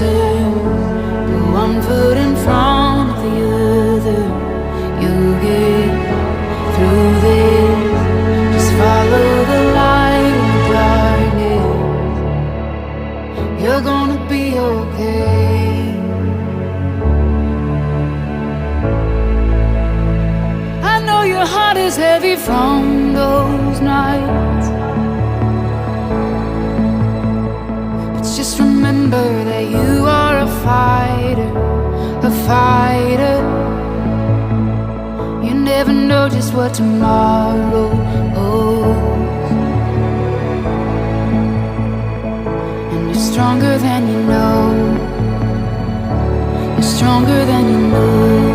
listen, put one foot in front of the other. You'll get through this. Just follow the light in the darkness. You're gonna be okay. I know your heart is heavy from those nights, but just remember that you are a fighter, a fighter. You never know just what tomorrow holds, and you're stronger than you know. You're stronger than you know.